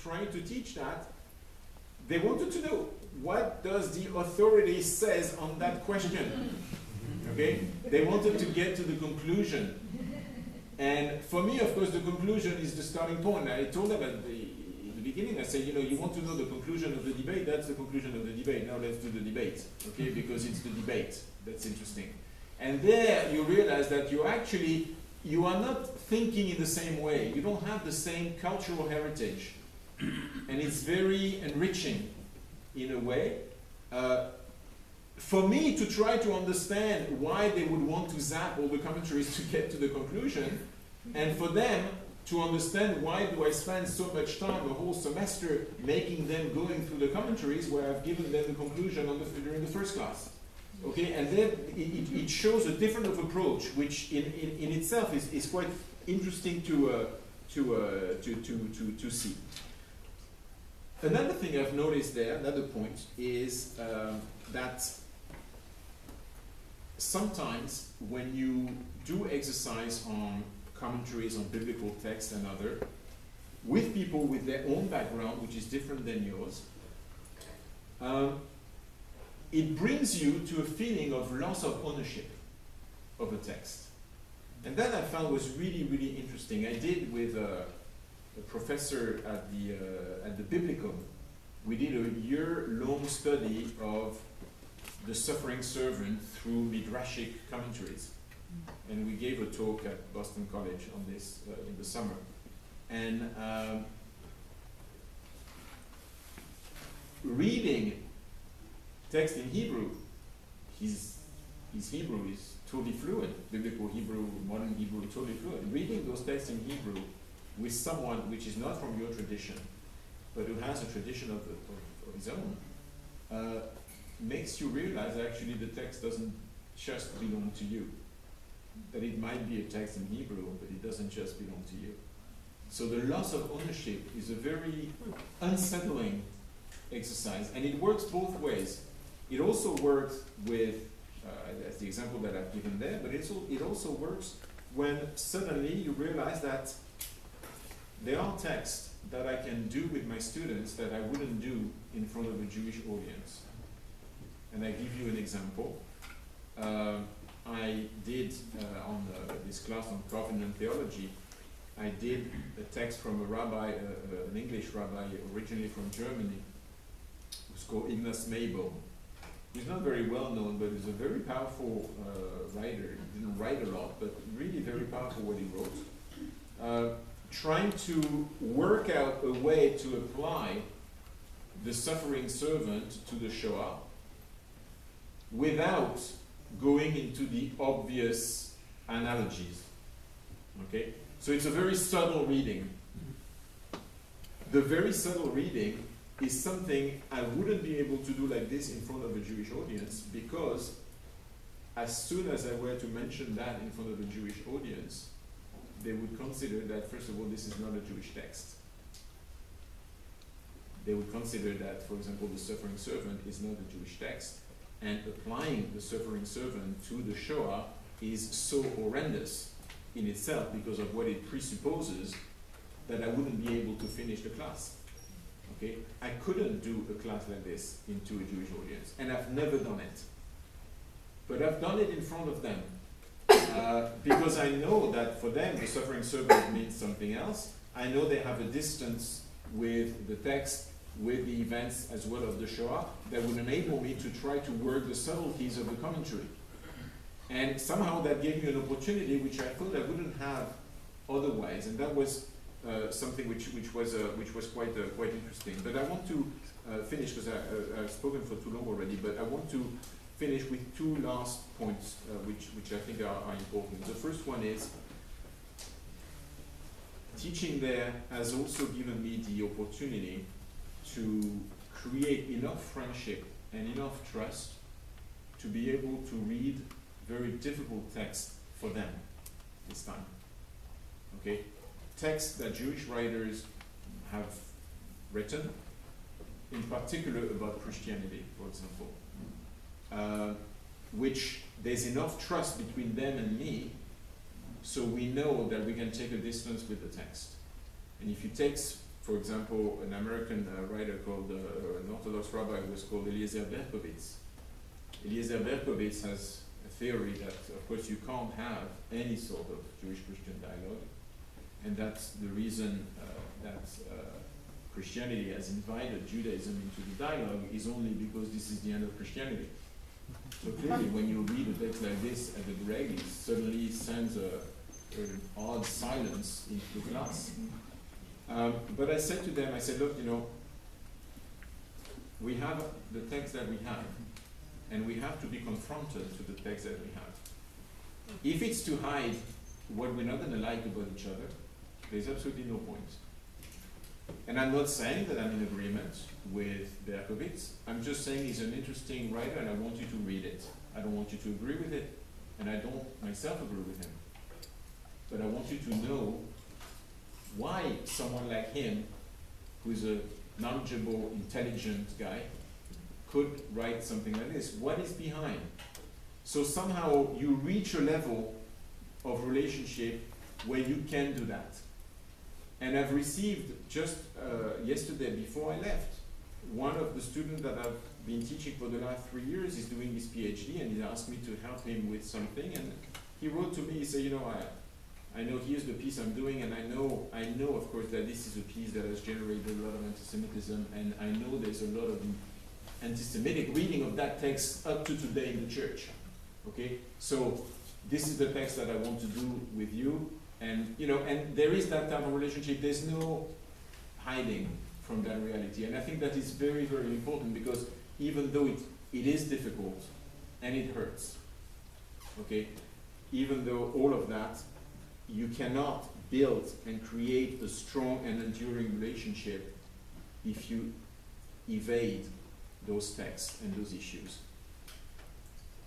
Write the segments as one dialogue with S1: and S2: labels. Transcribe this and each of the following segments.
S1: trying to teach that, they wanted to know, what does the authority says on that question? Okay? They wanted to get to the conclusion. And for me, of course, the conclusion is the starting point. I told them at the beginning, I said, you want to know the conclusion of the debate, that's the conclusion of the debate. Now let's do the debate, okay? Because it's the debate that's interesting. And there you realize that you are not thinking in the same way. You don't have the same cultural heritage. And it's very enriching in a way. For me to try to understand why they would want to zap all the commentaries to get to the conclusion, and for them to understand why do I spend so much time, a whole semester, making them going through the commentaries where I've given them the conclusion during the first class. Okay, and then it shows a different of approach, which in itself is quite interesting to see. Another thing I've noticed there, another point, is that sometimes when you do exercise on commentaries on biblical text and other, with people with their own background, which is different than yours, it brings you to a feeling of loss of ownership of a text. And that I found was really, really interesting. I did with a professor at the Biblical. We did a year-long study of the suffering servant through Midrashic commentaries. And we gave a talk at Boston College on this in the summer. And reading text in Hebrew, his Hebrew is totally fluent. Biblical Hebrew, modern Hebrew, totally fluent. Reading those texts in Hebrew with someone which is not from your tradition, but who has a tradition of his own, makes you realize actually the text doesn't just belong to you. That it might be a text in Hebrew, but it doesn't just belong to you. So the loss of ownership is a very unsettling exercise, and it works both ways. It also works with, as the example that I've given there, but it also works when suddenly you realize that there are texts that I can do with my students that I wouldn't do in front of a Jewish audience. And I give you an example. I did, on this class on covenant theology, I did a text from a rabbi, an English rabbi, originally from Germany, who's called Ignaz Maybaum. He's not very well known, but he's a very powerful writer. He didn't write a lot, but really very powerful what he wrote. Trying to work out a way to apply the suffering servant to the Shoah without going into the obvious analogies. Okay? So it's a very subtle reading. The very subtle reading is something I wouldn't be able to do like this in front of a Jewish audience, because as soon as I were to mention that in front of a Jewish audience, they would consider that, first of all, this is not a Jewish text. They would consider that, for example, the suffering servant is not a Jewish text, and applying the suffering servant to the Shoah is so horrendous in itself because of what it presupposes that I wouldn't be able to finish the class. Okay? I couldn't do a class like this into a Jewish audience, and I've never done it. But I've done it in front of them. Because I know that for them the suffering servant means something else. I know they have a distance with the text, with the events as well of the Shoah, that would enable me to try to work the subtleties of the commentary. And somehow that gave me an opportunity which I thought I wouldn't have otherwise, and that was something which was quite interesting. But I want to finish, because I've spoken for too long already, but I want to finish with two last points which I think are important. The first one is, teaching there has also given me the opportunity to create enough friendship and enough trust to be able to read very difficult text for them this time. Okay? Texts that Jewish writers have written, in particular about Christianity, for example. Which there's enough trust between them and me, so we know that we can take a distance with the text. And if you take for example, an American writer called, an Orthodox rabbi who was called Eliezer Berkovitz. Eliezer Berkovitz has a theory that, of course, you can't have any sort of Jewish-Christian dialogue, and that's the reason that Christianity has invited Judaism into the dialogue is only because this is the end of Christianity. So clearly, when you read a text like this at the Greg, it suddenly sends an odd silence into the class. But I said to them, I said, look, we have the text that we have, and we have to be confronted to the text that we have. If it's to hide what we're not going to like about each other, there's absolutely no point. And I'm not saying that I'm in agreement with Berkovitz. I'm just saying he's an interesting writer and I want you to read it. I don't want you to agree with it, and I don't myself agree with him. But I want you to know why someone like him, who's a knowledgeable, intelligent guy, could write something like this. What is behind? So somehow you reach a level of relationship where you can do that. And I've received just yesterday, before I left, one of the students that I've been teaching for the last 3 years is doing his PhD, and he asked me to help him with something, and he wrote to me, he said, I know here's the piece I'm doing, and I know of course that this is a piece that has generated a lot of anti-Semitism, and I know there's a lot of anti-Semitic reading of that text up to today in the church. Okay, so this is the text that I want to do with you, and and there is that type of relationship. There's no hiding from that reality, and I think that is very, very important, because even though it is difficult and it hurts, okay, even though all of that, you cannot build and create a strong and enduring relationship if you evade those texts and those issues.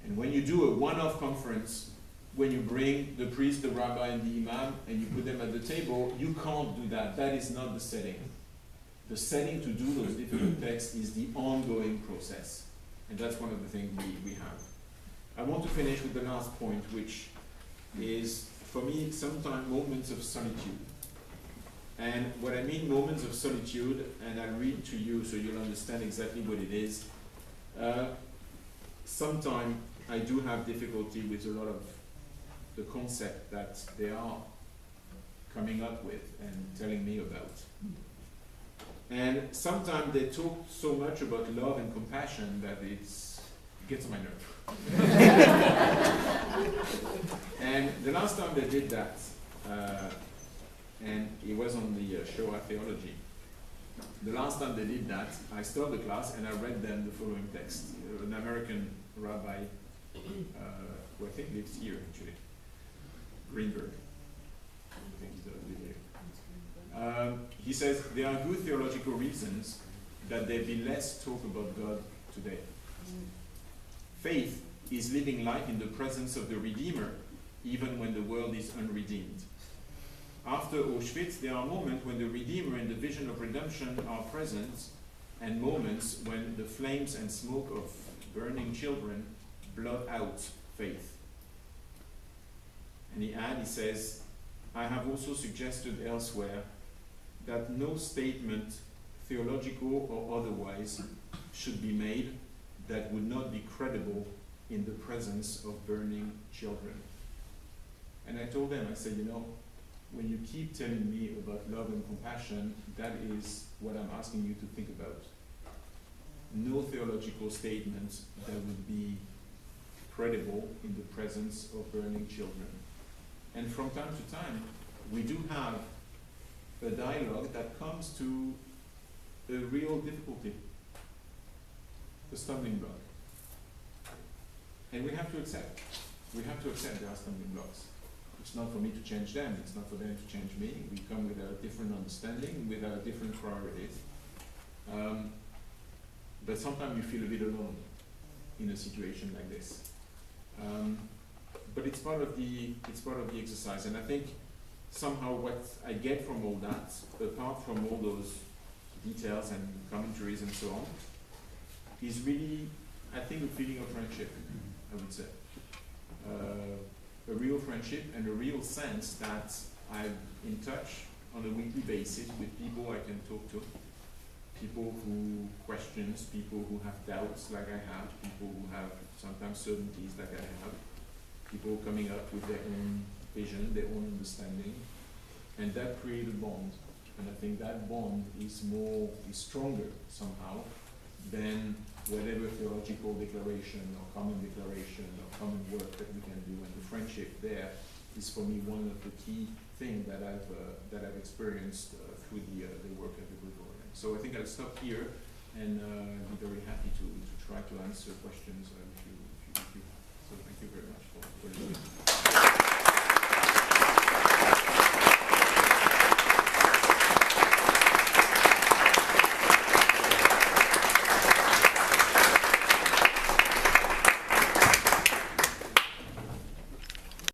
S1: And when you do a one-off conference, when you bring the priest, the rabbi, and the imam, and you put them at the table, you can't do that. That is not the setting. The setting to do those difficult texts is the ongoing process. And that's one of the things we have. I want to finish with the last point, which is, for me, sometimes moments of solitude. And what I mean moments of solitude, and I'll read to you so you'll understand exactly what it is. Sometimes I do have difficulty with a lot of the concept that they are coming up with and telling me about. And sometimes they talk so much about love and compassion that it gets on my nerve. And the last time they did that, and it was on the Shoah Theology, the last time they did that, I stopped the class and I read them the following text. An American rabbi, who I think lives here actually, Greenberg. I think he does live here. He says, there are good theological reasons that there be less talk about God today. Faith is living life in the presence of the Redeemer, even when the world is unredeemed. After Auschwitz, there are moments when the Redeemer and the vision of redemption are present, and moments when the flames and smoke of burning children blot out faith. And he says, I have also suggested elsewhere that no statement, theological or otherwise, should be made that would not be credible in the presence of burning children. And I told them, I said, when you keep telling me about love and compassion, that is what I'm asking you to think about. No theological statement that would be credible in the presence of burning children. And from time to time, we do have a dialogue that comes to a real difficulty, a stumbling block. And we have to accept. We have to accept there are stumbling blocks. It's not for me to change them, it's not for them to change me. We come with a different understanding, with our different priorities. But sometimes you feel a bit alone in a situation like this. But it's part of the exercise, and I think somehow what I get from all that, apart from all those details and commentaries and so on, is really, I think, a feeling of friendship, I would say. A real friendship and a real sense that I'm in touch on a weekly basis with people I can talk to, people who questions, people who have doubts like I have, people who have sometimes certainties like I have, people coming up with their own vision, their own understanding, and that creates a bond. And I think that bond is stronger somehow than whatever theological declaration or common declaration or common work that we can do. And the friendship there is for me one of the key things that I've experienced through the work at the Gregorian. So I think I'll stop here and be very happy to try to answer questions if you have. So thank you very much for listening.